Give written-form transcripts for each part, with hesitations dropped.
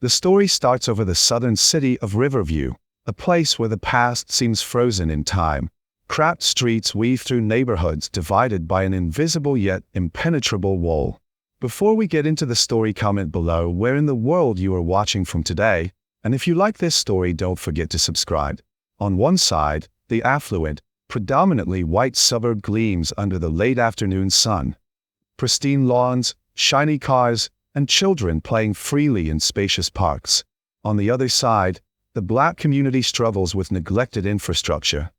The story starts over the southern city of Riverview, a place where the past seems frozen in time. Cramped streets weave through neighborhoods divided by an invisible yet impenetrable wall. Before we get into the story, comment below where in the world you are watching from today, and if you like this story, don't forget to subscribe. On one side, the affluent, predominantly white suburb gleams under the late afternoon sun. Pristine lawns, shiny cars, and children playing freely in spacious parks. On the other side, the black community struggles with neglected infrastructure.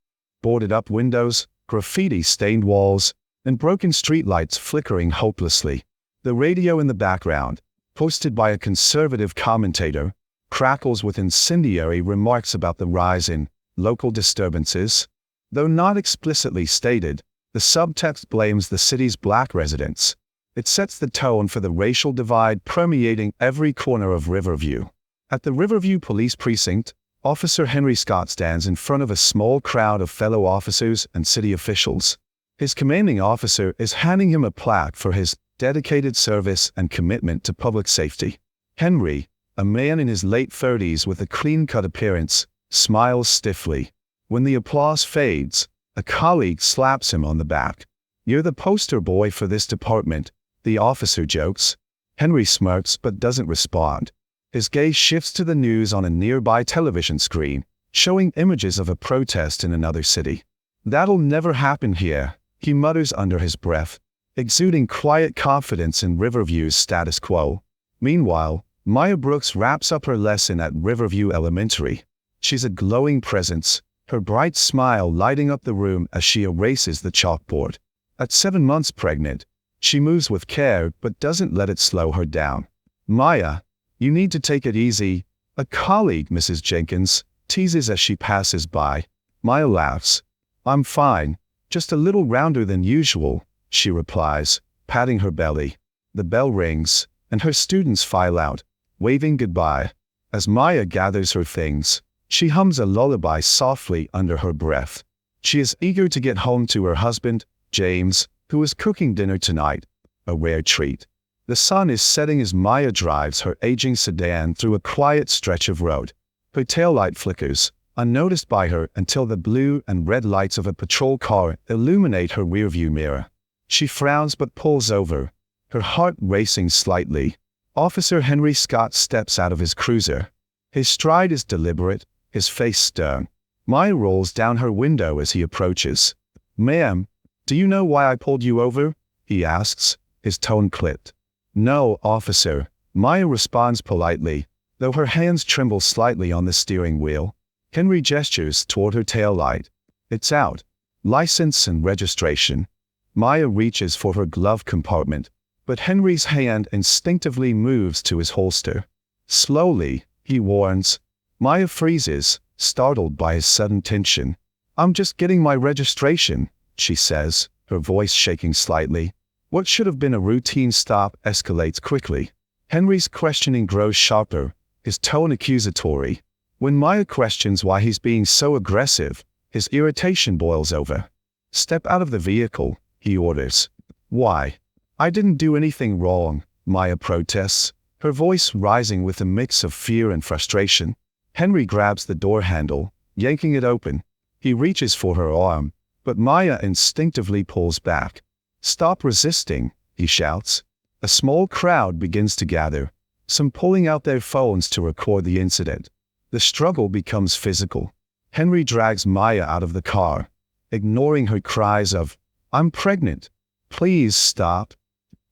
Boarded-up windows, graffiti-stained walls, and broken streetlights flickering hopelessly. The radio in the background, hosted by a conservative commentator, crackles with incendiary remarks about the rise in local disturbances. Though not explicitly stated, the subtext blames the city's black residents. It sets the tone for the racial divide permeating every corner of Riverview. At the Riverview Police Precinct, Officer Henry Scott stands in front of a small crowd of fellow officers and city officials. His commanding officer is handing him a plaque for his dedicated service and commitment to public safety. Henry, a man in his late 30s with a clean-cut appearance, smiles stiffly. When the applause fades, a colleague slaps him on the back. "You're the poster boy for this department," the officer jokes. Henry smirks but doesn't respond. His gaze shifts to the news on a nearby television screen, showing images of a protest in another city. "That'll never happen here," he mutters under his breath, exuding quiet confidence in Riverview's status quo. Meanwhile, Maya Brooks wraps up her lesson at Riverview Elementary. She's a glowing presence, her bright smile lighting up the room as she erases the chalkboard. At 7 months pregnant, she moves with care but doesn't let it slow her down. "Maya, you need to take it easy," a colleague, Mrs. Jenkins, teases as she passes by. Maya laughs. "I'm fine, just a little rounder than usual," she replies, patting her belly. The bell rings, and her students file out, waving goodbye. As Maya gathers her things, she hums a lullaby softly under her breath. She is eager to get home to her husband, James, who is cooking dinner tonight, a rare treat. The sun is setting as Maya drives her aging sedan through a quiet stretch of road. Her taillight flickers, unnoticed by her until the blue and red lights of a patrol car illuminate her rearview mirror. She frowns but pulls over, her heart racing slightly. Officer Henry Scott steps out of his cruiser. His stride is deliberate, his face stern. Maya rolls down her window as he approaches. "Ma'am, do you know why I pulled you over?" he asks, his tone clipped. "No, officer," Maya responds politely, though her hands tremble slightly on the steering wheel. Henry gestures toward her taillight. "It's out. License and registration." Maya reaches for her glove compartment, but Henry's hand instinctively moves to his holster. "Slowly," he warns. Maya freezes, startled by his sudden tension. "I'm just getting my registration," she says, her voice shaking slightly. What should have been a routine stop escalates quickly. Henry's questioning grows sharper, his tone accusatory. When Maya questions why he's being so aggressive, his irritation boils over. "Step out of the vehicle," he orders. "Why?" "I didn't do anything wrong," Maya protests, her voice rising with a mix of fear and frustration. Henry grabs the door handle, yanking it open. He reaches for her arm, but Maya instinctively pulls back. "Stop resisting," he shouts. A small crowd begins to gather, some pulling out their phones to record the incident. The struggle becomes physical. Henry drags Maya out of the car, ignoring her cries of, "I'm pregnant. Please stop."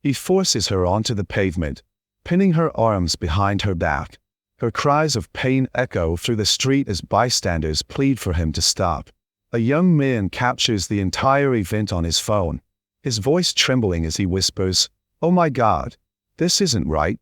He forces her onto the pavement, pinning her arms behind her back. Her cries of pain echo through the street as bystanders plead for him to stop. A young man captures the entire event on his phone, his voice trembling as he whispers, "Oh my God, this isn't right."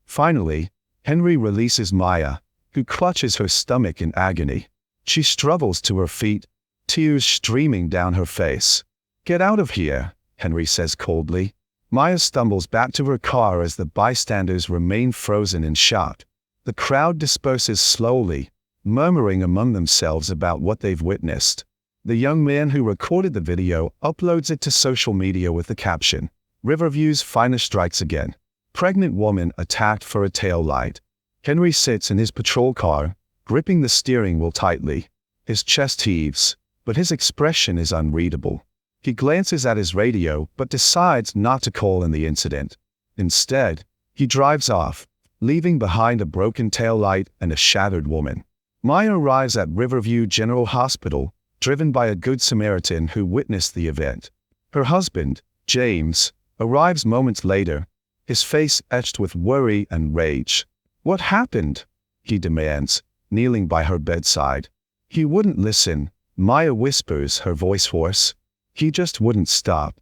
Finally, Henry releases Maya, who clutches her stomach in agony. She struggles to her feet, tears streaming down her face. "Get out of here," Henry says coldly. Maya stumbles back to her car as the bystanders remain frozen in shock. The crowd disperses slowly, murmuring among themselves about what they've witnessed. The young man who recorded the video uploads it to social media with the caption, "Riverview's finest strikes again. Pregnant woman attacked for a tail light." Henry sits in his patrol car, gripping the steering wheel tightly. His chest heaves, but his expression is unreadable. He glances at his radio but decides not to call in the incident. Instead, he drives off, leaving behind a broken taillight and a shattered woman. Maya arrives at Riverview General Hospital, driven by a Good Samaritan who witnessed the event. Her husband, James, arrives moments later, his face etched with worry and rage. "What happened?" he demands, kneeling by her bedside. "He wouldn't listen," Maya whispers, her voice hoarse. "He just wouldn't stop."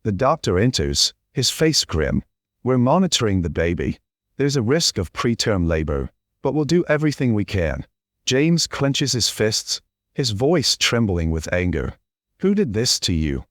The doctor enters, his face grim. "We're monitoring the baby. There's a risk of preterm labor, but we'll do everything we can." James clenches his fists, his voice trembling with anger. "Who did this to you?"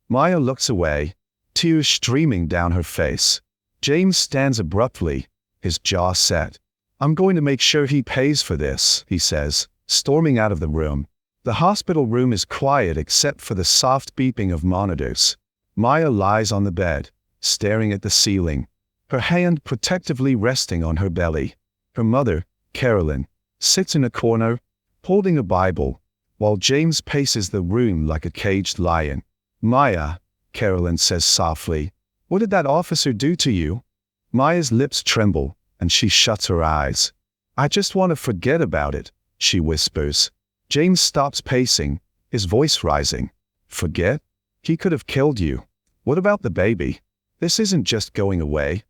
Maya looks away, tears streaming down her face. James stands abruptly, his jaw set. "I'm going to make sure he pays for this," he says, storming out of the room. The hospital room is quiet except for the soft beeping of monitors. Maya lies on the bed, staring at the ceiling, her hand protectively resting on her belly. Her mother, Carolyn, sits in a corner, holding a Bible, while James paces the room like a caged lion. "Maya," Carolyn says softly, "what did that officer do to you?" Maya's lips tremble, and she shuts her eyes. "I just want to forget about it," she whispers. James stops pacing, his voice rising. "Forget? He could have killed you. What about the baby? This isn't just going away."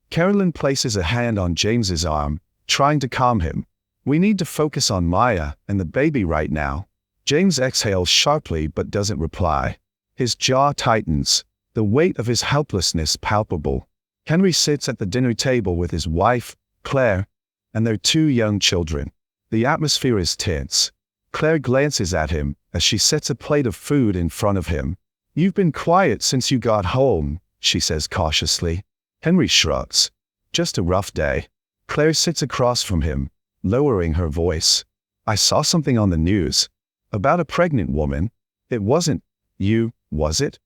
Carolyn places a hand on James's arm, trying to calm him. "We need to focus on Maya and the baby right now." James exhales sharply but doesn't reply. His jaw tightens, the weight of his helplessness palpable. Henry sits at the dinner table with his wife, Claire, and their 2 young children. The atmosphere is tense. Claire glances at him as she sets a plate of food in front of him. "You've been quiet since you got home," she says cautiously. Henry shrugs. "Just a rough day." Claire sits across from him, lowering her voice. "I saw something on the news. About a pregnant woman. It wasn't you, was it?"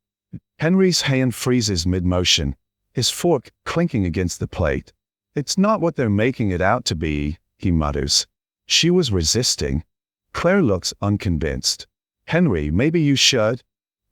Henry's hand freezes mid-motion, his fork clinking against the plate. "It's not what they're making it out to be," he mutters. "She was resisting." Claire looks unconvinced. "Henry, maybe you should."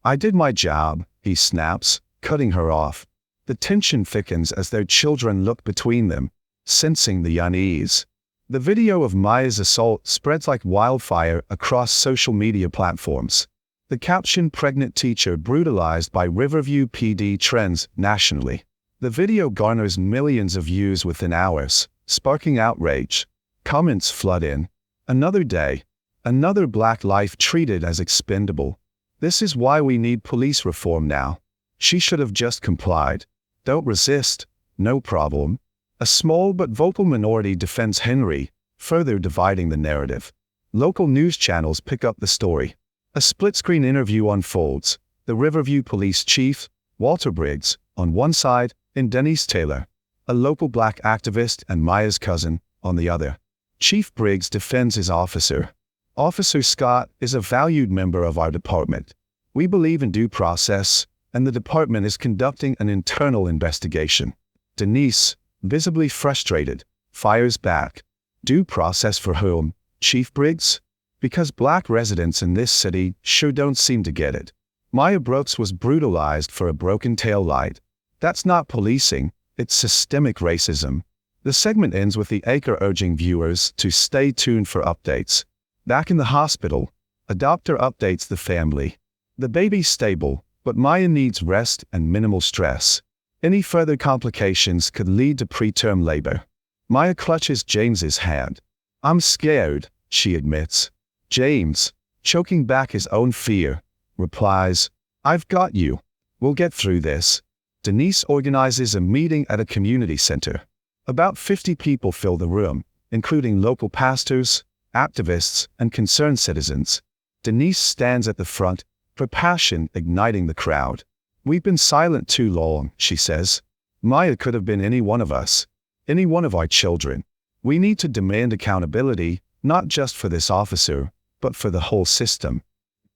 "I did my job," he snaps, cutting her off. The tension thickens as their children look between them, sensing the unease. The video of Maya's assault spreads like wildfire across social media platforms. The caption "Pregnant Teacher Brutalized by Riverview PD" trends nationally. The video garners millions of views within hours, sparking outrage. Comments flood in. "Another day. Another black life treated as expendable. This is why we need police reform now. She should have just complied. Don't resist. No problem." A small but vocal minority defends Henry, further dividing the narrative. Local news channels pick up the story. A split-screen interview unfolds. The Riverview Police Chief, Walter Briggs, on one side, and Denise Taylor, a local black activist and Maya's cousin, on the other. Chief Briggs defends his officer. "Officer Scott is a valued member of our department. We believe in due process, and the department is conducting an internal investigation." Denise, visibly frustrated, fires back. "Due process for whom, Chief Briggs? Because black residents in this city sure don't seem to get it. Maya Brooks was brutalized for a broken taillight. That's not policing, it's systemic racism." The segment ends with the anchor urging viewers to stay tuned for updates. Back in the hospital, a doctor updates the family. The baby's stable, but Maya needs rest and minimal stress. Any further complications could lead to preterm labor. Maya clutches James's hand. "I'm scared," she admits. James, choking back his own fear, replies, "I've got you. We'll get through this." Denise organizes a meeting at a community center. About 50 people fill the room, including local pastors, activists, and concerned citizens. Denise stands at the front, her passion igniting the crowd. "We've been silent too long," she says. "Maya could have been any one of us, any one of our children. We need to demand accountability, not just for this officer, but for the whole system."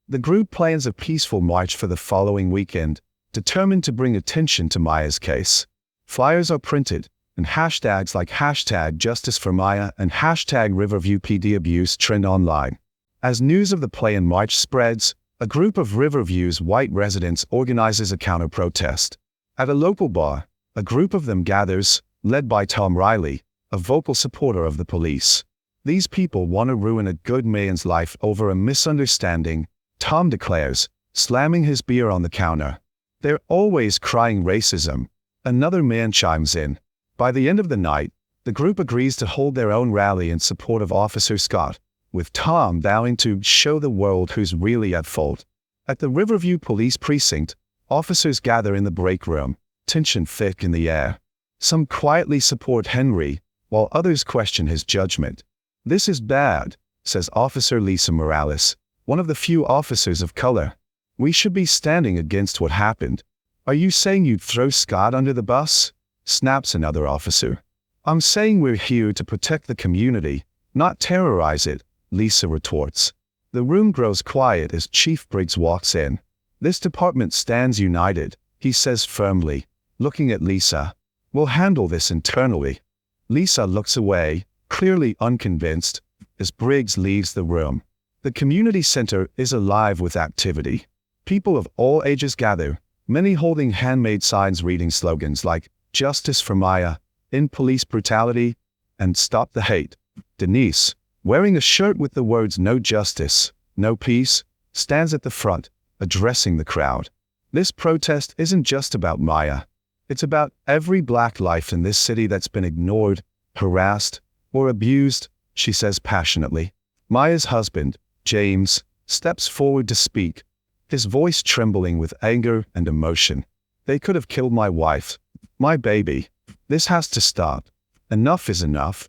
The group plans a peaceful march for the following weekend, determined to bring attention to Maya's case. Flyers are printed, and hashtags like hashtag Justice for Maya and hashtag Riverview PD abuse trend online. As news of the play in March spreads, a group of Riverview's white residents organizes a counter-protest. At a local bar, a group of them gathers, led by Tom Riley, a vocal supporter of the police. These people want to ruin a good man's life over a misunderstanding, Tom declares, slamming his beer on the counter. They're always crying racism. Another man chimes in. By the end of the night, the group agrees to hold their own rally in support of Officer Scott, with Tom vowing to show the world who's really at fault. At the Riverview Police Precinct, officers gather in the break room, tension thick in the air. Some quietly support Henry, while others question his judgment. "This is bad," says Officer Lisa Morales, one of the few officers of color. "We should be standing against what happened." "Are you saying you'd throw Scott under the bus?" snaps another officer. "I'm saying we're here to protect the community, not terrorize it," Lisa retorts. The room grows quiet as Chief Briggs walks in. "This department stands united," he says firmly, looking at Lisa. "We'll handle this internally." Lisa looks away, clearly unconvinced, as Briggs leaves the room. The community center is alive with activity. People of all ages gather, many holding handmade signs reading slogans like "Justice for Maya," "End Police Brutality," and "Stop the Hate." Denise, wearing a shirt with the words "No Justice, No Peace," stands at the front, addressing the crowd. "This protest isn't just about Maya. It's about every black life in this city that's been ignored, harassed, or abused," she says passionately. Maya's husband, James, steps forward to speak, his voice trembling with anger and emotion. "They could have killed my wife, my baby. This has to stop. Enough is enough."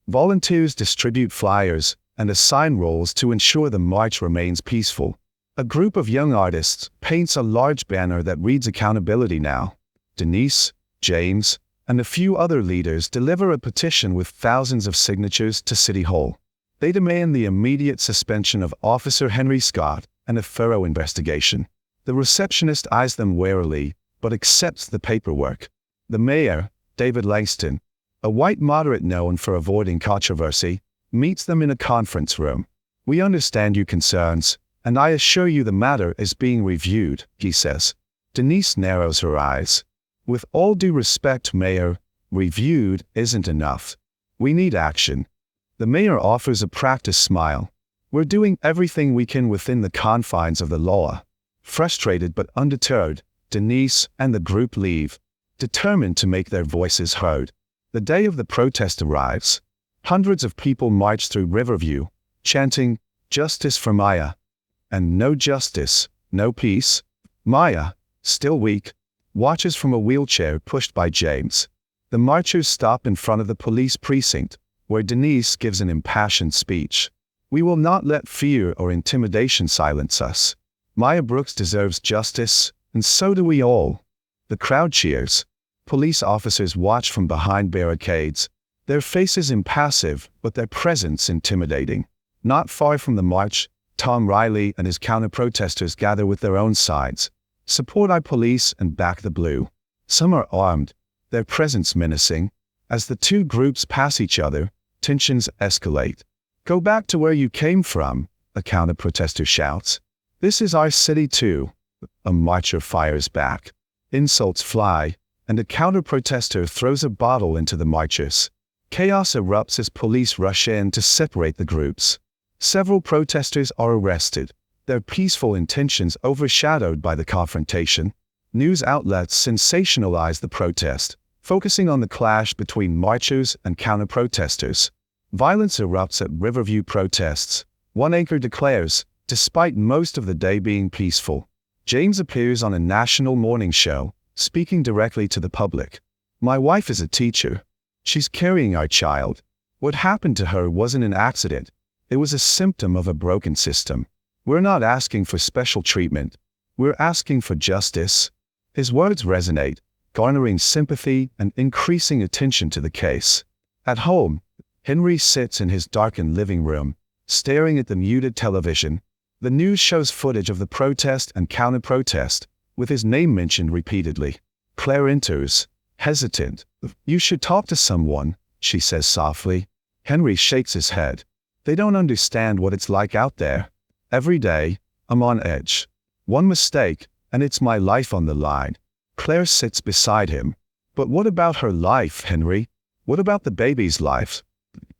Volunteers distribute flyers and assign roles to ensure the march remains peaceful. A group of young artists paints a large banner that reads "Accountability Now." Denise, James, and a few other leaders deliver a petition with thousands of signatures to City Hall. They demand the immediate suspension of Officer Henry Scott and a thorough investigation. The receptionist eyes them warily, but accepts the paperwork. The mayor, David Langston, a white moderate known for avoiding controversy, meets them in a conference room. "We understand your concerns, and I assure you the matter is being reviewed," he says. Denise narrows her eyes. "With all due respect, Mayor, reviewed isn't enough. We need action." The mayor offers a practiced smile. "We're doing everything we can within the confines of the law." Frustrated but undeterred, Denise and the group leave, determined to make their voices heard. The day of the protest arrives. Hundreds of people march through Riverview, chanting, "Justice for Maya," and "No justice, no peace." Maya, still weak, watches from a wheelchair pushed by James. The marchers stop in front of the police precinct, where Denise gives an impassioned speech. "We will not let fear or intimidation silence us. Maya Brooks deserves justice, and so do we all." The crowd cheers. Police officers watch from behind barricades, their faces impassive but their presence intimidating. Not far from the march, Tom Riley and his counter-protesters gather with their own sides. Support our police and back the blue. Some are armed, their presence menacing. As the two groups pass each other, tensions escalate. "Go back to where you came from," a counter-protester shouts. "This is our city too," a marcher fires back. Insults fly, and a counter-protester throws a bottle into the marchers. Chaos erupts as police rush in to separate the groups. Several protesters are arrested, their peaceful intentions overshadowed by the confrontation. News outlets sensationalize the protest, focusing on the clash between marchers and counter-protesters. Violence erupts at Riverview protests. One anchor declares, despite most of the day being peaceful. James appears on a national morning show, speaking directly to the public. "My wife is a teacher. She's carrying our child. What happened to her wasn't an accident. It was a symptom of a broken system. We're not asking for special treatment. We're asking for justice." His words resonate, garnering sympathy and increasing attention to the case. At home, Henry sits in his darkened living room, staring at the muted television. The news shows footage of the protest and counter-protest, with his name mentioned repeatedly. Claire enters, hesitant. "You should talk to someone," she says softly. Henry shakes his head. "They don't understand what it's like out there. Every day, I'm on edge. One mistake, and it's my life on the line." Claire sits beside him. "But what about her life, Henry? What about the baby's life?"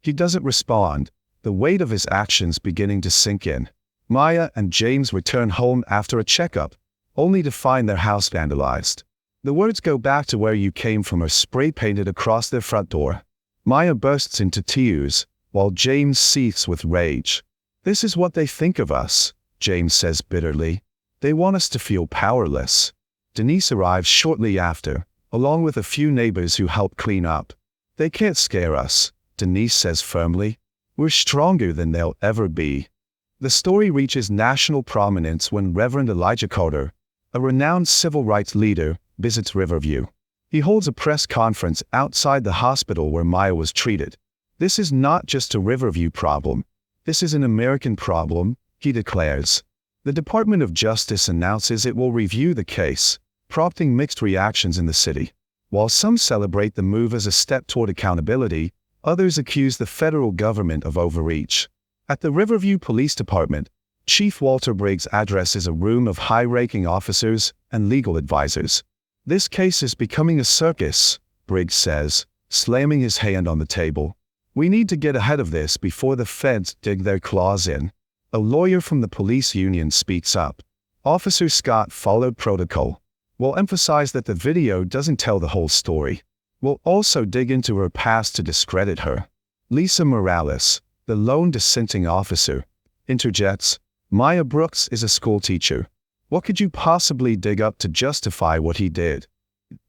He doesn't respond, the weight of his actions beginning to sink in. Maya and James return home after a checkup, only to find their house vandalized. The words "go back to where you came from" are spray-painted across their front door. Maya bursts into tears, while James seethes with rage. "This is what they think of us," James says bitterly. "They want us to feel powerless." Denise arrives shortly after, along with a few neighbors who help clean up. "They can't scare us," Denise says firmly. "We're stronger than they'll ever be." The story reaches national prominence when Reverend Elijah Carter, a renowned civil rights leader, visits Riverview. He holds a press conference outside the hospital where Maya was treated. "This is not just a Riverview problem. This is an American problem," he declares. The Department of Justice announces it will review the case, prompting mixed reactions in the city. While some celebrate the move as a step toward accountability, others accuse the federal government of overreach. At the Riverview Police Department, Chief Walter Briggs addresses a room of high-ranking officers and legal advisors. "This case is becoming a circus," Briggs says, slamming his hand on the table. "We need to get ahead of this before the feds dig their claws in." A lawyer from the police union speaks up. Officer Scott followed protocol. "We'll emphasize that the video doesn't tell the whole story. We'll also dig into her past to discredit her." Lisa Morales, the lone dissenting officer, interjects. "Maya Brooks is a schoolteacher. What could you possibly dig up to justify what he did?"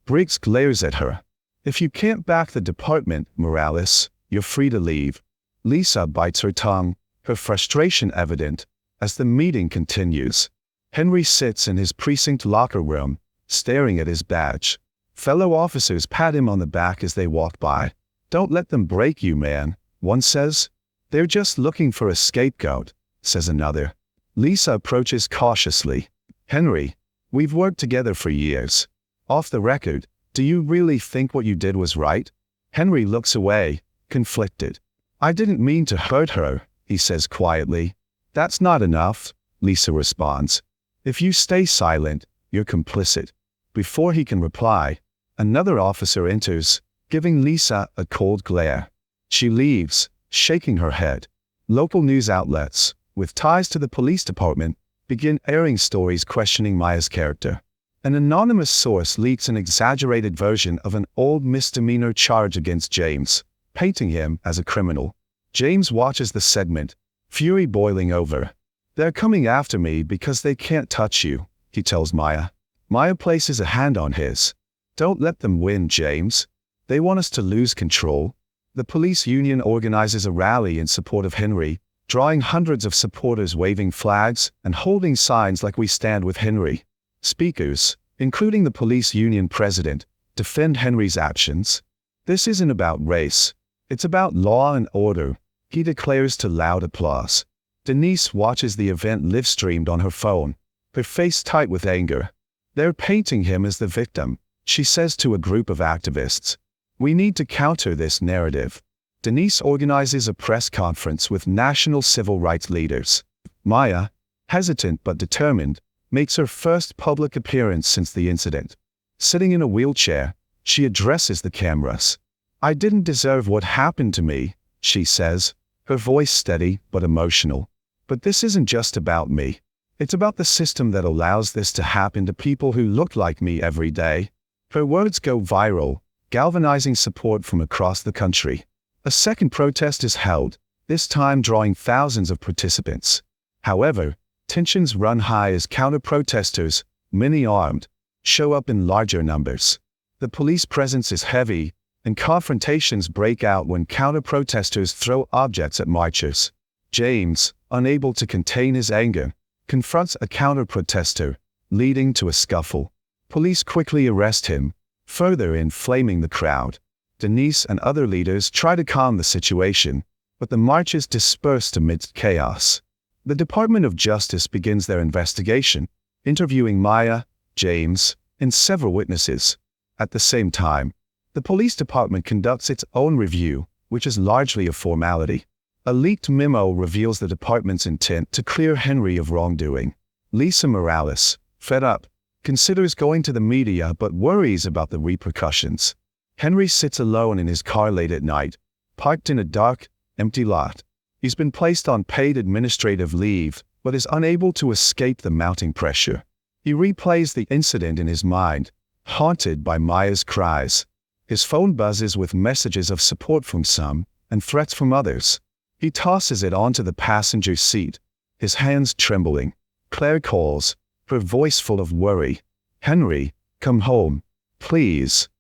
Briggs glares at her. "If you can't back the department, Morales, you're free to leave." Lisa bites her tongue, her frustration evident, as the meeting continues. Henry sits in his precinct locker room, staring at his badge. Fellow officers pat him on the back as they walk by. "Don't let them break you, man," one says. "They're just looking for a scapegoat," says another. Lisa approaches cautiously. "Henry, we've worked together for years. Off the record, do you really think what you did was right?" Henry looks away, conflicted. "I didn't mean to hurt her," he says quietly. "That's not enough," Lisa responds. "If you stay silent, you're complicit." Before he can reply, another officer enters, giving Lisa a cold glare. She leaves, shaking her head. Local news outlets, with ties to the police department, begin airing stories questioning Maya's character. An anonymous source leaks an exaggerated version of an old misdemeanor charge against James, painting him as a criminal. James watches the segment, fury boiling over. "They're coming after me because they can't touch you," he tells Maya. Maya places a hand on his. "Don't let them win, James. They want us to lose control." The police union organizes a rally in support of Henry, drawing hundreds of supporters waving flags and holding signs like "We stand with Henry." Speakers, including the police union president, defend Henry's actions. "This isn't about race. It's about law and order," he declares to loud applause. Denise watches the event live-streamed on her phone, her face tight with anger. "They're painting him as the victim," she says to a group of activists. "We need to counter this narrative." Denise organizes a press conference with national civil rights leaders. Maya, hesitant but determined, makes her first public appearance since the incident. Sitting in a wheelchair, she addresses the cameras. "I didn't deserve what happened to me," she says, her voice steady but emotional. "But this isn't just about me. It's about the system that allows this to happen to people who look like me every day." Her words go viral, galvanizing support from across the country. A second protest is held, this time drawing thousands of participants. However, tensions run high as counter-protesters, many armed, show up in larger numbers. The police presence is heavy, and confrontations break out when counter-protesters throw objects at marchers. James, unable to contain his anger, confronts a counter-protester, leading to a scuffle. Police quickly arrest him, further inflaming the crowd. Denise and other leaders try to calm the situation, but the marchers dispersed amidst chaos. The Department of Justice begins their investigation, interviewing Maya, James, and several witnesses. At the same time, The police department conducts its own review, which is largely a formality. A leaked memo reveals the department's intent to clear Henry of wrongdoing. Lisa Morales, fed up, considers going to the media but worries about the repercussions. Henry sits alone in his car late at night, parked in a dark, empty lot. He's been placed on paid administrative leave, but is unable to escape the mounting pressure. He replays the incident in his mind, haunted by Maya's cries. His phone buzzes with messages of support from some and threats from others. He tosses it onto the passenger seat, his hands trembling. Claire calls, her voice full of worry. "Henry, come home, please.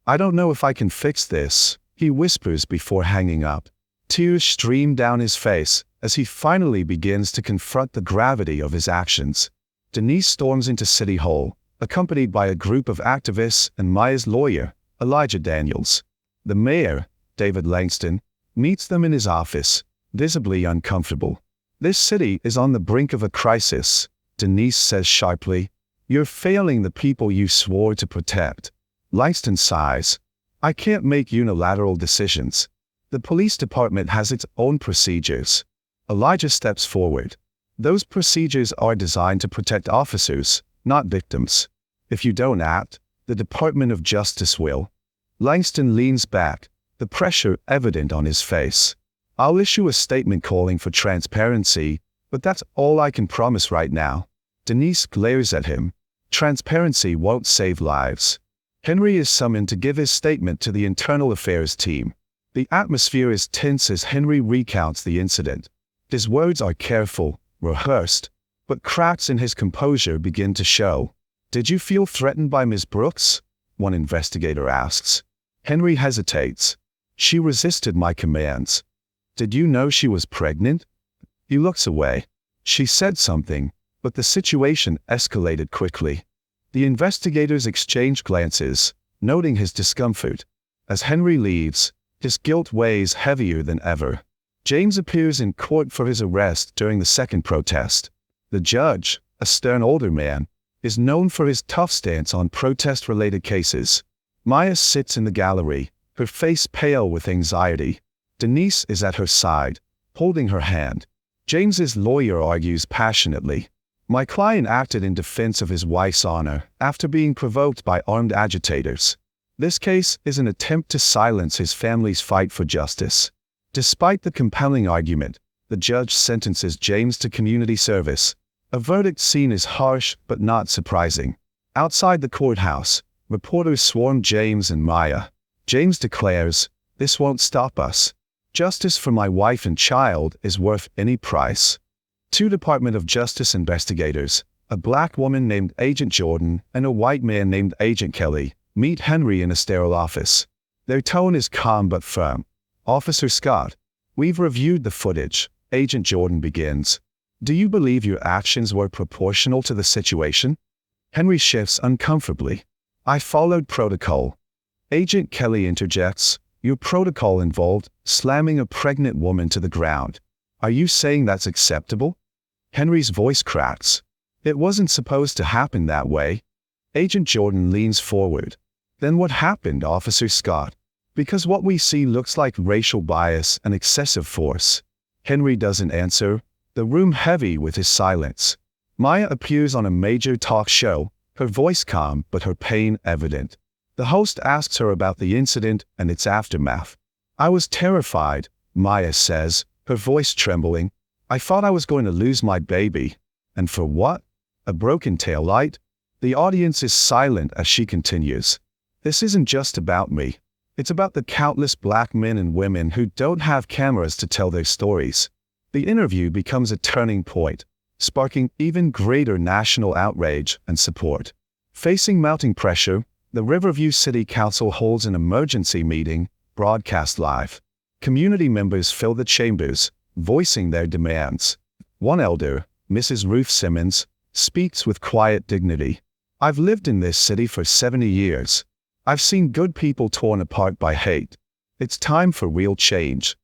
I don't know if I can fix this," he whispers before hanging up. Tears stream down his face as he finally begins to confront the gravity of his actions. Denise storms into City Hall, accompanied by a group of activists and Maya's lawyer, Elijah Daniels. The mayor, David Langston, meets them in his office, visibly uncomfortable. "This city is on the brink of a crisis," Denise says sharply. "You're failing the people you swore to protect." Langston sighs. "I can't make unilateral decisions. The police department has its own procedures." Elijah steps forward. "Those procedures are designed to protect officers, not victims. If you don't act, the Department of Justice will." Langston leans back, the pressure evident on his face. "I'll issue a statement calling for transparency, but that's all I can promise right now." Denise glares at him. "Transparency won't save lives." Henry is summoned to give his statement to the Internal Affairs team. The atmosphere is tense as Henry recounts the incident. His words are careful, rehearsed, but cracks in his composure begin to show. "Did you feel threatened by Ms. Brooks?" one investigator asks. Henry hesitates. "She resisted my commands." "Did you know she was pregnant?" He looks away. "She said something, but the situation escalated quickly." The investigators exchange glances, noting his discomfort. As Henry leaves, his guilt weighs heavier than ever. James appears in court for his arrest during the second protest. The judge, a stern older man, is known for his tough stance on protest-related cases. Maya sits in the gallery, her face pale with anxiety. Denise is at her side, holding her hand. James's lawyer argues passionately. "My client acted in defense of his wife's honor after being provoked by armed agitators. This case is an attempt to silence his family's fight for justice." Despite the compelling argument, the judge sentences James to community service, a verdict seen as harsh but not surprising. Outside the courthouse, reporters swarm James and Maya. James declares, "This won't stop us. Justice for my wife and child is worth any price." Two Department of Justice investigators, a black woman named Agent Jordan and a white man named Agent Kelly, meet Henry in a sterile office. Their tone is calm but firm. "Officer Scott, we've reviewed the footage," Agent Jordan begins. "Do you believe your actions were proportional to the situation?" Henry shifts uncomfortably. "I followed protocol." Agent Kelly interjects, "Your protocol involved slamming a pregnant woman to the ground. Are you saying that's acceptable?" Henry's voice cracks. "It wasn't supposed to happen that way." Agent Jordan leans forward. "Then what happened, Officer Scott? Because what we see looks like racial bias and excessive force." Henry doesn't answer, the room heavy with his silence. Maya appears on a major talk show, her voice calm but her pain evident. The host asks her about the incident and its aftermath. "I was terrified," Maya says, her voice trembling. "I thought I was going to lose my baby. And for what? A broken taillight?" The audience is silent as she continues. "This isn't just about me. It's about the countless black men and women who don't have cameras to tell their stories." The interview becomes a turning point, sparking even greater national outrage and support. Facing mounting pressure, the Riverview City Council holds an emergency meeting, broadcast live. Community members fill the chambers, voicing their demands. One elder, Mrs. Ruth Simmons, speaks with quiet dignity. "I've lived in this city for 70 years. I've seen good people torn apart by hate. It's time for real change."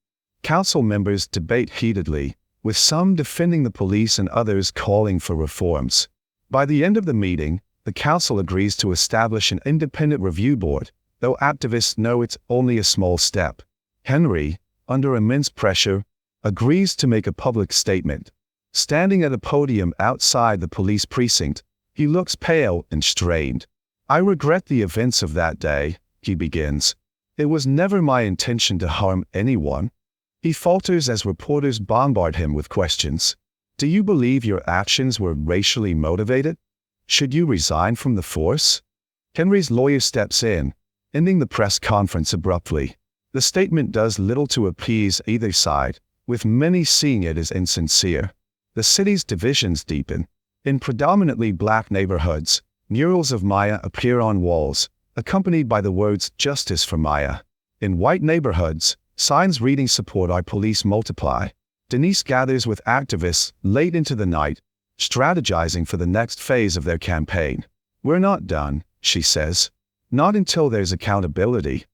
Council members debate heatedly, with some defending the police and others calling for reforms. By the end of the meeting, the council agrees to establish an independent review board, though activists know it's only a small step. Henry, under immense pressure, agrees to make a public statement. Standing at a podium outside the police precinct, he looks pale and strained. "I regret the events of that day," he begins. "It was never my intention to harm anyone." He falters as reporters bombard him with questions. "Do you believe your actions were racially motivated? Should you resign from the force?" Henry's lawyer steps in, ending the press conference abruptly. The statement does little to appease either side, with many seeing it as insincere. The city's divisions deepen. In predominantly black neighborhoods, murals of Maya appear on walls, accompanied by the words "Justice for Maya." In white neighborhoods, signs reading "Support our police" multiply. Denise gathers with activists late into the night, strategizing for the next phase of their campaign. "We're not done," she says. "Not until there's accountability."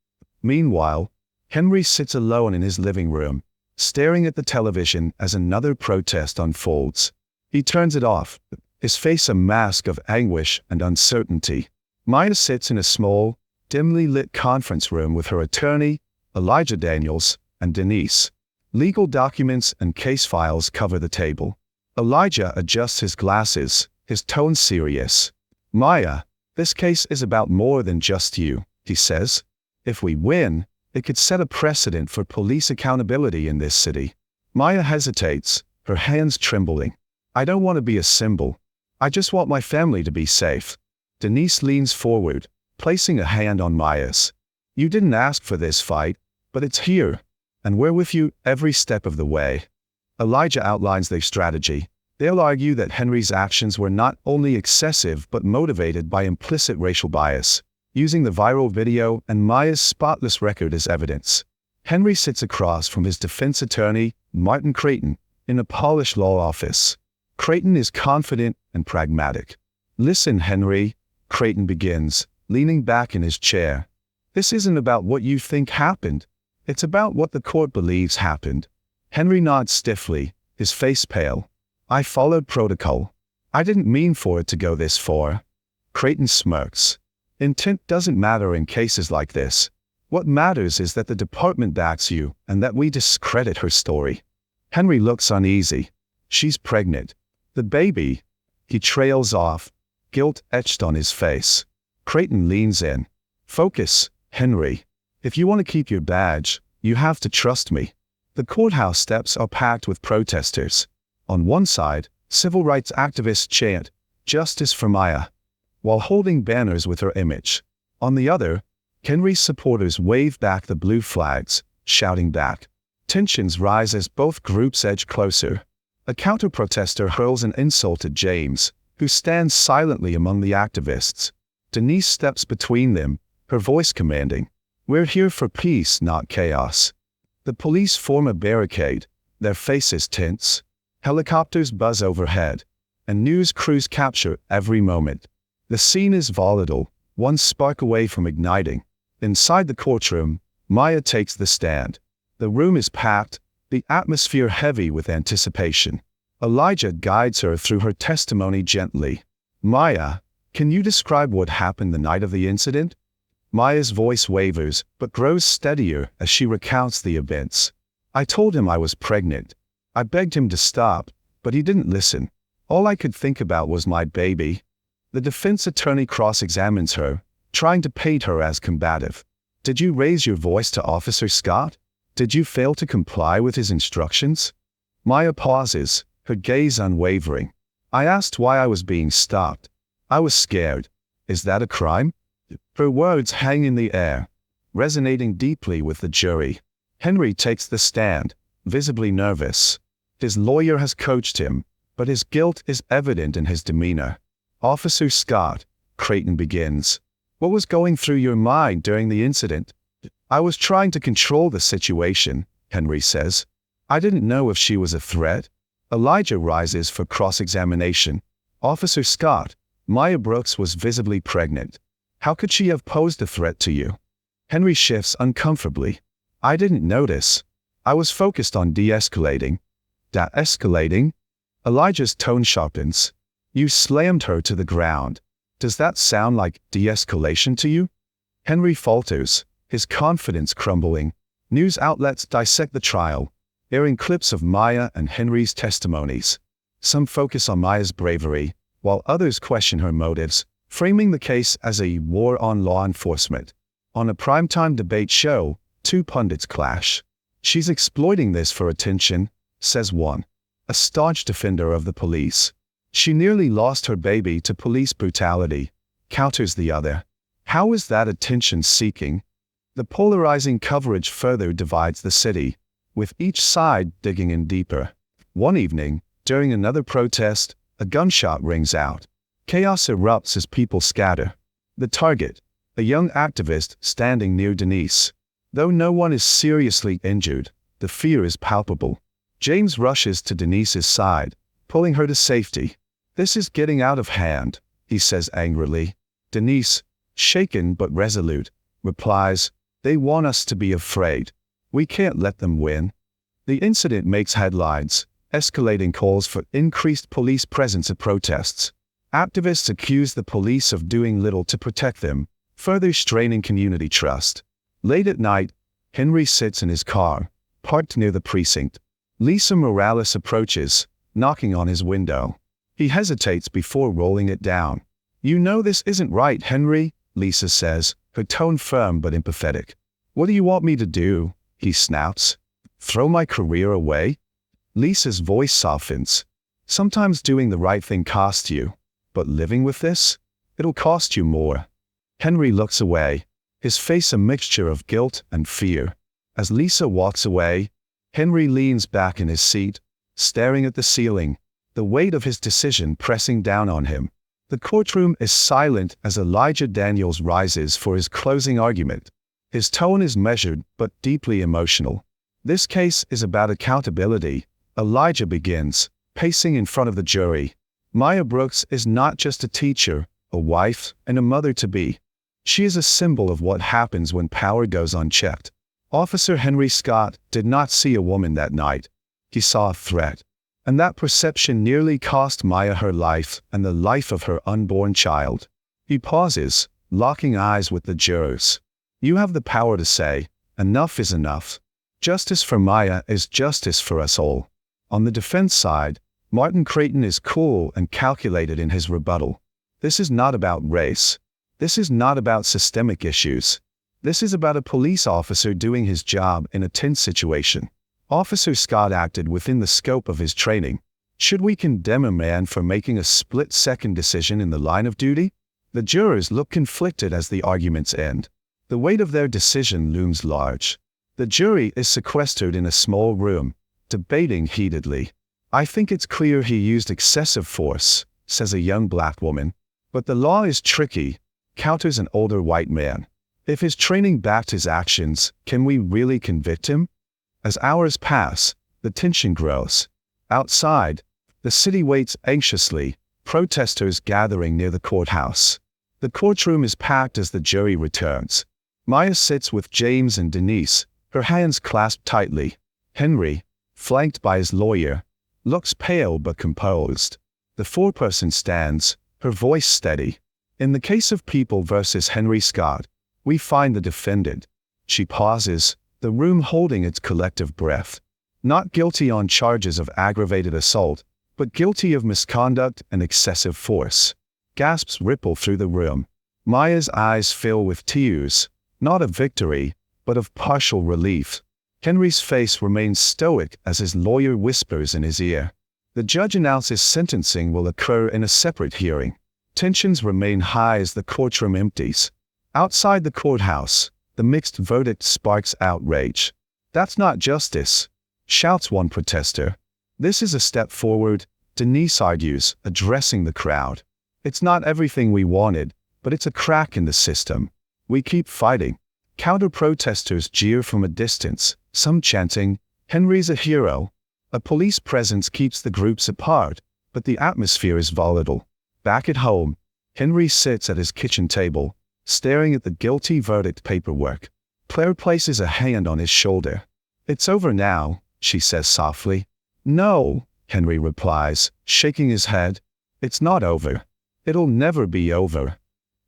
Meanwhile, Henry sits alone in his living room, staring at the television as another protest unfolds. He turns it off, his face a mask of anguish and uncertainty. Maya sits in a small, dimly lit conference room with her attorney, Elijah Daniels, and Denise. Legal documents and case files cover the table. Elijah adjusts his glasses, his tone serious. "Maya, this case is about more than just you," he says. "If we win, it could set a precedent for police accountability in this city." Maya hesitates, her hands trembling. "I don't want to be a symbol. I just want my family to be safe." Denise leans forward, placing a hand on Maya's. "You didn't ask for this fight, but it's here, and we're with you every step of the way." Elijah outlines their strategy. They'll argue that Henry's actions were not only excessive but motivated by implicit racial bias, using the viral video and Maya's spotless record as evidence. Henry sits across from his defense attorney, Martin Creighton, in a polished law office. Creighton is confident and pragmatic. "Listen, Henry," Creighton begins, leaning back in his chair. "This isn't about what you think happened. It's about what the court believes happened." Henry nods stiffly, his face pale. "I followed protocol. I didn't mean for it to go this far." Creighton smirks. "Intent doesn't matter in cases like this. What matters is that the department backs you and that we discredit her story." Henry looks uneasy. "She's pregnant. The baby." He trails off, guilt etched on his face. Creighton leans in. "Focus, Henry. If you want to keep your badge, you have to trust me." The courthouse steps are packed with protesters. On one side, civil rights activists chant, "Justice for Maya," while holding banners with her image. On the other, Henry's supporters wave back the blue flags, shouting back. Tensions rise as both groups edge closer. A counter-protester hurls an insult at James, who stands silently among the activists. Denise steps between them, her voice commanding, "We're here for peace, not chaos." The police form a barricade, their faces tense. Helicopters buzz overhead, and news crews capture every moment. The scene is volatile, one spark away from igniting. Inside the courtroom, Maya takes the stand. The room is packed, the atmosphere heavy with anticipation. Elijah guides her through her testimony gently. "Maya, can you describe what happened the night of the incident?" Maya's voice wavers, but grows steadier as she recounts the events. "I told him I was pregnant. I begged him to stop, but he didn't listen. All I could think about was my baby." The defense attorney cross-examines her, trying to paint her as combative. "Did you raise your voice to Officer Scott? Did you fail to comply with his instructions?" Maya pauses, her gaze unwavering. "I asked why I was being stopped. I was scared. Is that a crime?" Her words hang in the air, resonating deeply with the jury. Henry takes the stand, visibly nervous. His lawyer has coached him, but his guilt is evident in his demeanor. "Officer Scott," Creighton begins, "what was going through your mind during the incident?" "I was trying to control the situation," Henry says. "I didn't know if she was a threat." Elijah rises for cross-examination. "Officer Scott, Maya Brooks was visibly pregnant. How could she have posed a threat to you?" Henry shifts uncomfortably. "I didn't notice. I was focused on de-escalating." "De-escalating?" Elijah's tone sharpens. "You slammed her to the ground. Does that sound like de-escalation to you?" Henry falters, his confidence crumbling. News outlets dissect the trial, airing clips of Maya and Henry's testimonies. Some focus on Maya's bravery, while others question her motives, framing the case as a war on law enforcement. On a primetime debate show, two pundits clash. "She's exploiting this for attention," says one, a staunch defender of the police. "She nearly lost her baby to police brutality," counters the other. How is that attention-seeking? The polarizing coverage further divides the city, with each side digging in deeper. One evening, during another protest, a gunshot rings out. Chaos erupts as people scatter. The target, a young activist standing near Denise. Though no one is seriously injured, the fear is palpable. James rushes to Denise's side, pulling her to safety. "This is getting out of hand," he says angrily. Denise, shaken but resolute, replies, "They want us to be afraid. We can't let them win." The incident makes headlines, escalating calls for increased police presence at protests. Activists accuse the police of doing little to protect them, further straining community trust. Late at night, Henry sits in his car, parked near the precinct. Lisa Morales approaches, knocking on his window. He hesitates before rolling it down. "You know this isn't right, Henry," Lisa says, her tone firm but empathetic. "What do you want me to do?" he snouts. "Throw my career away?" Lisa's voice softens. "Sometimes doing the right thing costs you, but living with this? It'll cost you more." Henry looks away, his face a mixture of guilt and fear. As Lisa walks away, Henry leans back in his seat, staring at the ceiling, the weight of his decision pressing down on him. The courtroom is silent as Elijah Daniels rises for his closing argument. His tone is measured but deeply emotional. "This case is about accountability," Elijah begins, pacing in front of the jury. "Maya Brooks is not just a teacher, a wife, and a mother-to-be. She is a symbol of what happens when power goes unchecked. Officer Henry Scott did not see a woman that night. He saw a threat. And that perception nearly cost Maya her life and the life of her unborn child." He pauses, locking eyes with the jurors. "You have the power to say, enough is enough. Justice for Maya is justice for us all." On the defense side, Martin Creighton is cool and calculated in his rebuttal. "This is not about race. This is not about systemic issues. This is about a police officer doing his job in a tense situation. Officer Scott acted within the scope of his training. Should we condemn a man for making a split-second decision in the line of duty?" The jurors look conflicted as the arguments end. The weight of their decision looms large. The jury is sequestered in a small room, debating heatedly. "I think it's clear he used excessive force," says a young black woman. "But the law is tricky," counters an older white man. "If his training backed his actions, can we really convict him?" As hours pass, the tension grows. Outside, the city waits anxiously, protesters gathering near the courthouse. The courtroom is packed as the jury returns. Maya sits with James and Denise, her hands clasped tightly. Henry, flanked by his lawyer, looks pale but composed. The foreperson stands, her voice steady. "In the case of People versus Henry Scott, we find the defendant." She pauses, the room holding its collective breath. "Not guilty on charges of aggravated assault, but guilty of misconduct and excessive force." Gasps ripple through the room. Maya's eyes fill with tears, not of victory, but of partial relief. Henry's face remains stoic as his lawyer whispers in his ear. The judge announces sentencing will occur in a separate hearing. Tensions remain high as the courtroom empties. Outside the courthouse, the mixed verdict sparks outrage. "That's not justice," shouts one protester. "This is a step forward," Denise argues, addressing the crowd. "It's not everything we wanted, but it's a crack in the system. We keep fighting." Counter-protesters jeer from a distance, some chanting, "Henry's a hero." A police presence keeps the groups apart, but the atmosphere is volatile. Back at home, Henry sits at his kitchen table, staring at the guilty verdict paperwork. Claire places a hand on his shoulder. "It's over now," she says softly. "No," Henry replies, shaking his head. "It's not over. It'll never be over."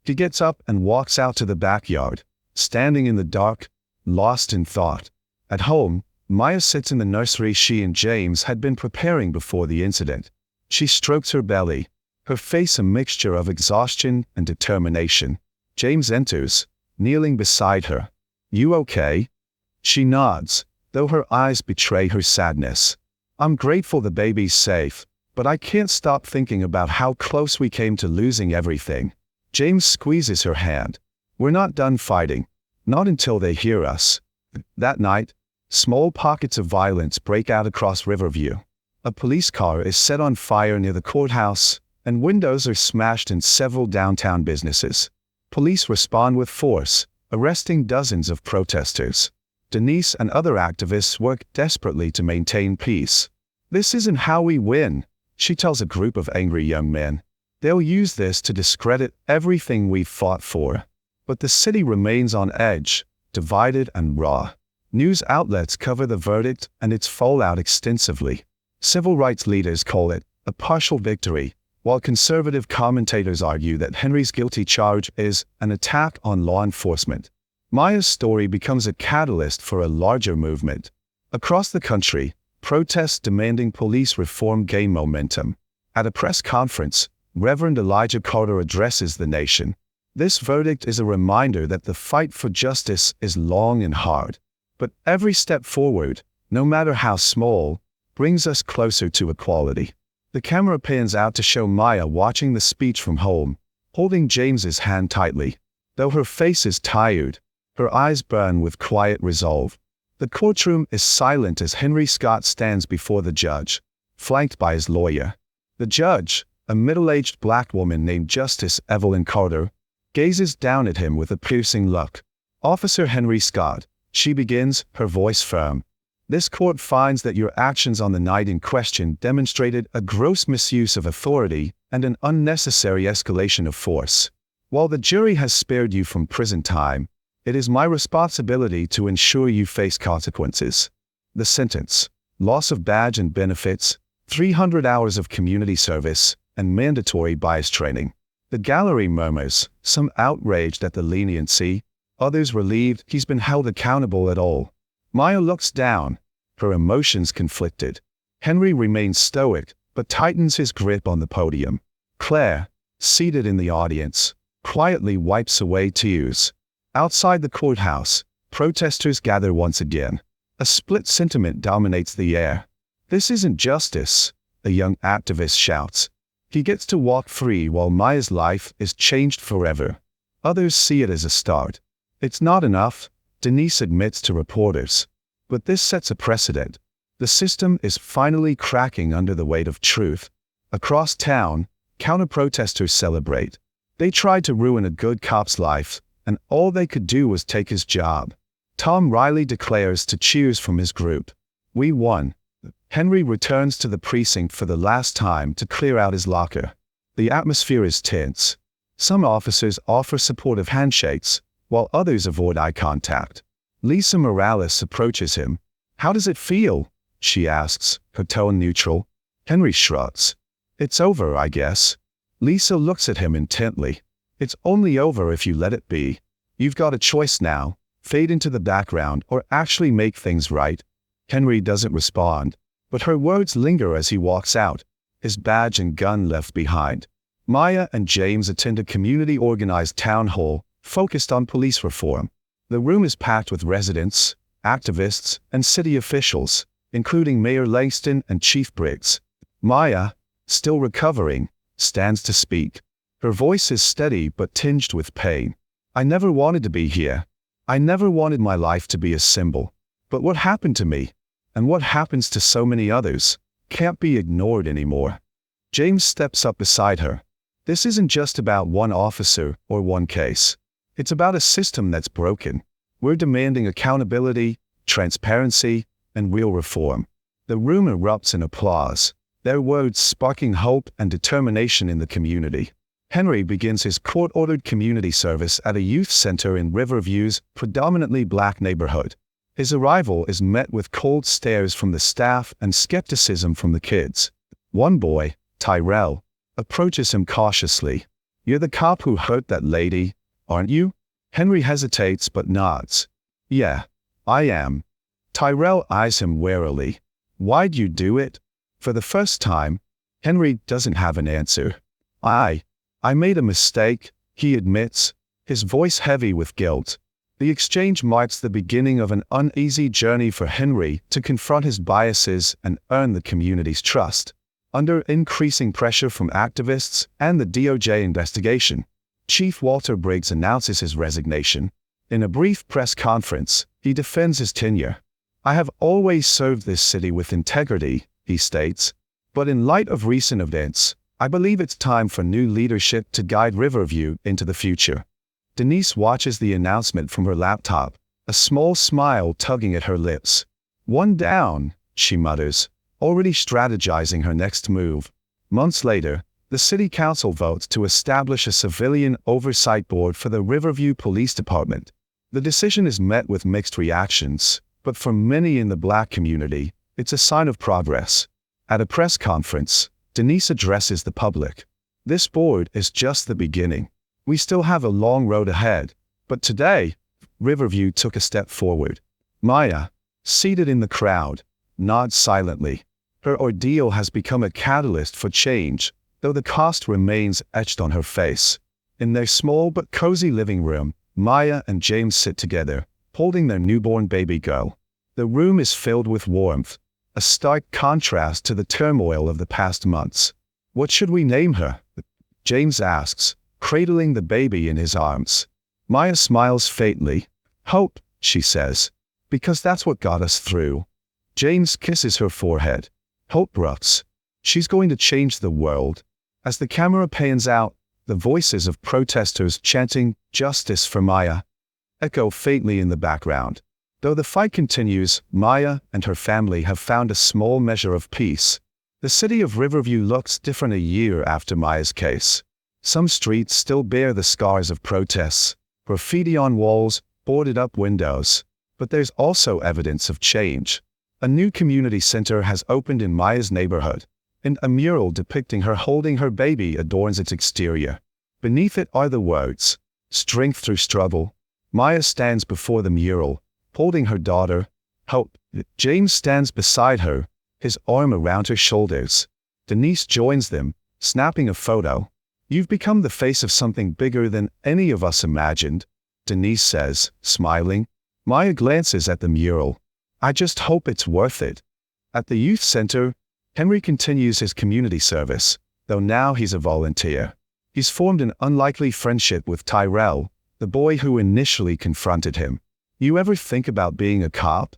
He gets up and walks out to the backyard, standing in the dark, lost in thought. At home, Maya sits in the nursery she and James had been preparing before the incident. She strokes her belly, her face a mixture of exhaustion and determination. James enters, kneeling beside her. "You okay?" She nods, though her eyes betray her sadness. "I'm grateful the baby's safe, but I can't stop thinking about how close we came to losing everything." James squeezes her hand. "We're not done fighting. Not until they hear us." That night, small pockets of violence break out across Riverview. A police car is set on fire near the courthouse, and windows are smashed in several downtown businesses. Police respond with force, arresting dozens of protesters. Denise and other activists work desperately to maintain peace. "This isn't how we win," she tells a group of angry young men. "They'll use this to discredit everything we've fought for." But the city remains on edge, divided and raw. News outlets cover the verdict and its fallout extensively. Civil rights leaders call it a partial victory, while conservative commentators argue that Henry's guilty charge is an attack on law enforcement. Maya's story becomes a catalyst for a larger movement. Across the country, protests demanding police reform gain momentum. At a press conference, Reverend Elijah Carter addresses the nation. This verdict is a reminder that the fight for justice is long and hard. But every step forward, no matter how small, brings us closer to equality. The camera pans out to show Maya watching the speech from home, holding James's hand tightly. Though her face is tired, her eyes burn with quiet resolve. The courtroom is silent as Henry Scott stands before the judge, flanked by his lawyer. The judge, a middle-aged black woman named Justice Evelyn Carter, gazes down at him with a piercing look. "Officer Henry Scott," she begins, her voice firm. "This court finds that your actions on the night in question demonstrated a gross misuse of authority and an unnecessary escalation of force. While the jury has spared you from prison time, it is my responsibility to ensure you face consequences." The sentence: loss of badge and benefits, 300 hours of community service, and mandatory bias training. The gallery murmurs, some outraged at the leniency, others relieved he's been held accountable at all. Maya looks down, her emotions conflicted. Henry remains stoic, but tightens his grip on the podium. Claire, seated in the audience, quietly wipes away tears. Outside the courthouse, protesters gather once again. A split sentiment dominates the air. "This isn't justice," a young activist shouts. "He gets to walk free while Maya's life is changed forever." Others see it as a start. "It's not enough," Denise admits to reporters. But this sets a precedent. The system is finally cracking under the weight of truth. Across town, counter-protesters celebrate. They tried to ruin a good cop's life, and all they could do was take his job. Tom Riley declares to cheers from his group. "We won." Henry returns to the precinct for the last time to clear out his locker. The atmosphere is tense. Some officers offer supportive handshakes, while others avoid eye contact. Lisa Morales approaches him. "How does it feel?" she asks, her tone neutral. Henry shrugs. "It's over, I guess." Lisa looks at him intently. "It's only over if you let it be. You've got a choice now, fade into the background or actually make things right." Henry doesn't respond, but her words linger as he walks out, his badge and gun left behind. Maya and James attend a community-organized town hall focused on police reform. The room is packed with residents, activists, and city officials, including Mayor Langston and Chief Briggs. Maya, still recovering, stands to speak. Her voice is steady but tinged with pain. "I never wanted to be here. I never wanted my life to be a symbol. But what happened to me, and what happens to so many others, can't be ignored anymore." James steps up beside her. "This isn't just about one officer or one case. It's about a system that's broken. We're demanding accountability, transparency, and real reform." The room erupts in applause, their words sparking hope and determination in the community. Henry begins his court-ordered community service at a youth center in Riverview's predominantly black neighborhood. His arrival is met with cold stares from the staff and skepticism from the kids. One boy, Tyrell, approaches him cautiously. You're the cop who hurt that lady, aren't you? Henry hesitates but nods. Yeah, I am. Tyrell eyes him warily. Why'd you do it? For the first time, Henry doesn't have an answer. I made a mistake, he admits, his voice heavy with guilt. The exchange marks the beginning of an uneasy journey for Henry to confront his biases and earn the community's trust. Under increasing pressure from activists and the DOJ investigation, Chief Walter Briggs announces his resignation. In a brief press conference, he defends his tenure. I have always served this city with integrity, he states, but in light of recent events, I believe it's time for new leadership to guide Riverview into the future. Denise watches the announcement from her laptop, a small smile tugging at her lips. One down, she mutters, already strategizing her next move. Months later, the City Council votes to establish a civilian oversight board for the Riverview Police Department. The decision is met with mixed reactions, but for many in the Black community, it's a sign of progress. At a press conference, Denise addresses the public. This board is just the beginning. We still have a long road ahead, but today, Riverview took a step forward. Maya, seated in the crowd, nods silently. Her ordeal has become a catalyst for change, though the cost remains etched on her face. In their small but cozy living room, Maya and James sit together, holding their newborn baby girl. The room is filled with warmth, a stark contrast to the turmoil of the past months. What should we name her? James asks, cradling the baby in his arms. Maya smiles faintly. Hope, she says, because that's what got us through. James kisses her forehead. Hope Brooks. She's going to change the world. As the camera pans out, the voices of protesters chanting "Justice for Maya" echo faintly in the background. Though the fight continues, Maya and her family have found a small measure of peace. The city of Riverview looks different a year after Maya's case. Some streets still bear the scars of protests, graffiti on walls, boarded up windows. But there's also evidence of change. A new community center has opened in Maya's neighborhood, and a mural depicting her holding her baby adorns its exterior. Beneath it are the words, "Strength through struggle." Maya stands before the mural, holding her daughter, Hope. James stands beside her, his arm around her shoulders. Denise joins them, snapping a photo. You've become the face of something bigger than any of us imagined, Denise says, smiling. Maya glances at the mural. I just hope it's worth it. At the youth center, Henry continues his community service, though now he's a volunteer. He's formed an unlikely friendship with Tyrell, the boy who initially confronted him. You ever think about being a cop?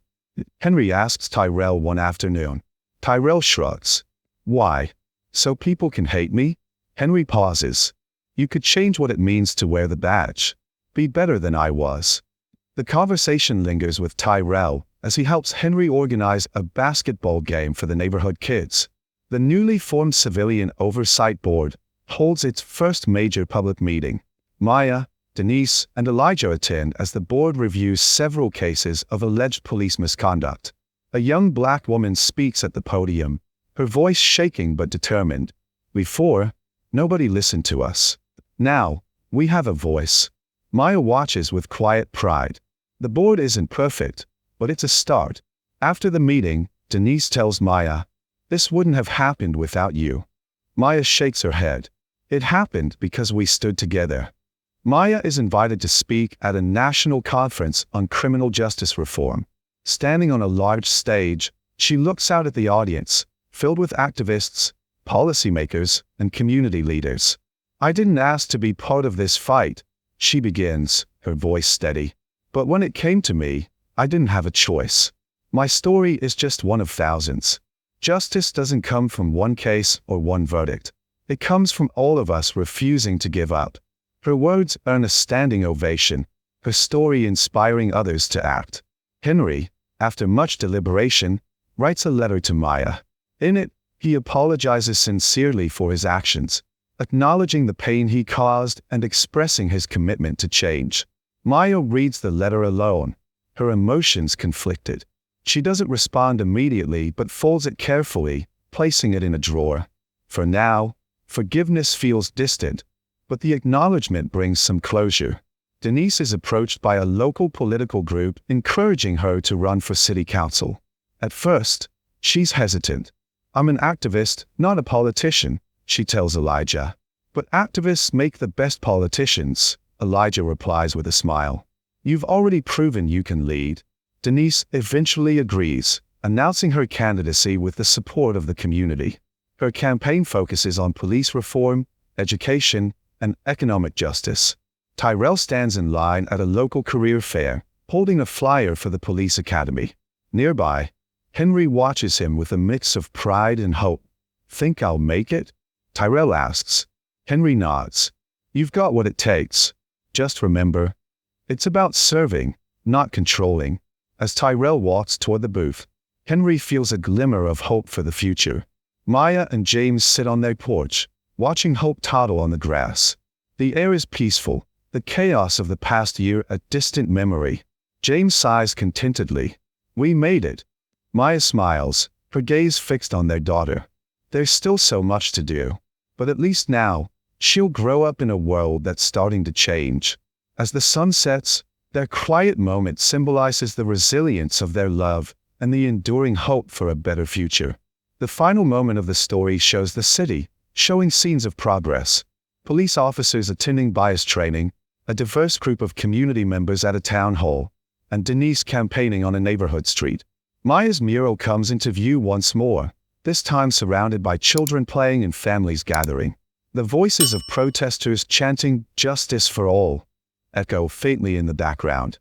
Henry asks Tyrell one afternoon. Tyrell shrugs. Why? So people can hate me? Henry pauses. You could change what it means to wear the badge. Be better than I was. The conversation lingers with Tyrell as he helps Henry organize a basketball game for the neighborhood kids. The newly formed Civilian Oversight Board holds its first major public meeting. Maya, Denise, and Elijah attend as the board reviews several cases of alleged police misconduct. A young Black woman speaks at the podium, her voice shaking but determined. Before, nobody listened to us. Now, we have a voice. Maya watches with quiet pride. The board isn't perfect, but it's a start. After the meeting, Denise tells Maya, "This wouldn't have happened without you." Maya shakes her head. It happened because we stood together. Maya is invited to speak at a national conference on criminal justice reform. Standing on a large stage, she looks out at the audience, filled with activists, policymakers, and community leaders. I didn't ask to be part of this fight, she begins, her voice steady. But when it came to me, I didn't have a choice. My story is just one of thousands. Justice doesn't come from one case or one verdict. It comes from all of us refusing to give up. Her words earn a standing ovation, her story inspiring others to act. Henry, after much deliberation, writes a letter to Maya. In it, he apologizes sincerely for his actions, acknowledging the pain he caused and expressing his commitment to change. Maya reads the letter alone, her emotions conflicted. She doesn't respond immediately but folds it carefully, placing it in a drawer. For now, forgiveness feels distant, But the acknowledgement brings some closure. Denise is approached by a local political group encouraging her to run for city council. At first, she's hesitant. "I'm an activist, not a politician," she tells Elijah. "But activists make the best politicians," Elijah replies with a smile. "You've already proven you can lead." Denise eventually agrees, announcing her candidacy with the support of the community. Her campaign focuses on police reform, education, and economic justice. Tyrell stands in line at a local career fair, holding a flyer for the police academy. Nearby, Henry watches him with a mix of pride and hope. "Think I'll make it?" Tyrell asks. Henry nods. "You've got what it takes. Just remember, it's about serving, not controlling." As Tyrell walks toward the booth, Henry feels a glimmer of hope for the future. Maya and James sit on their porch, watching Hope toddle on the grass. The air is peaceful, the chaos of the past year a distant memory. James sighs contentedly. "We made it." Maya smiles, her gaze fixed on their daughter. There's still so much to do, but at least now, she'll grow up in a world that's starting to change. As the sun sets, their quiet moment symbolizes the resilience of their love and the enduring hope for a better future. The final moment of the story shows the city, showing scenes of progress. Police officers attending bias training, a diverse group of community members at a town hall, and Denise campaigning on a neighborhood street. Maya's mural comes into view once more, this time surrounded by children playing and families gathering. The voices of protesters chanting "Justice for all" echo faintly in the background.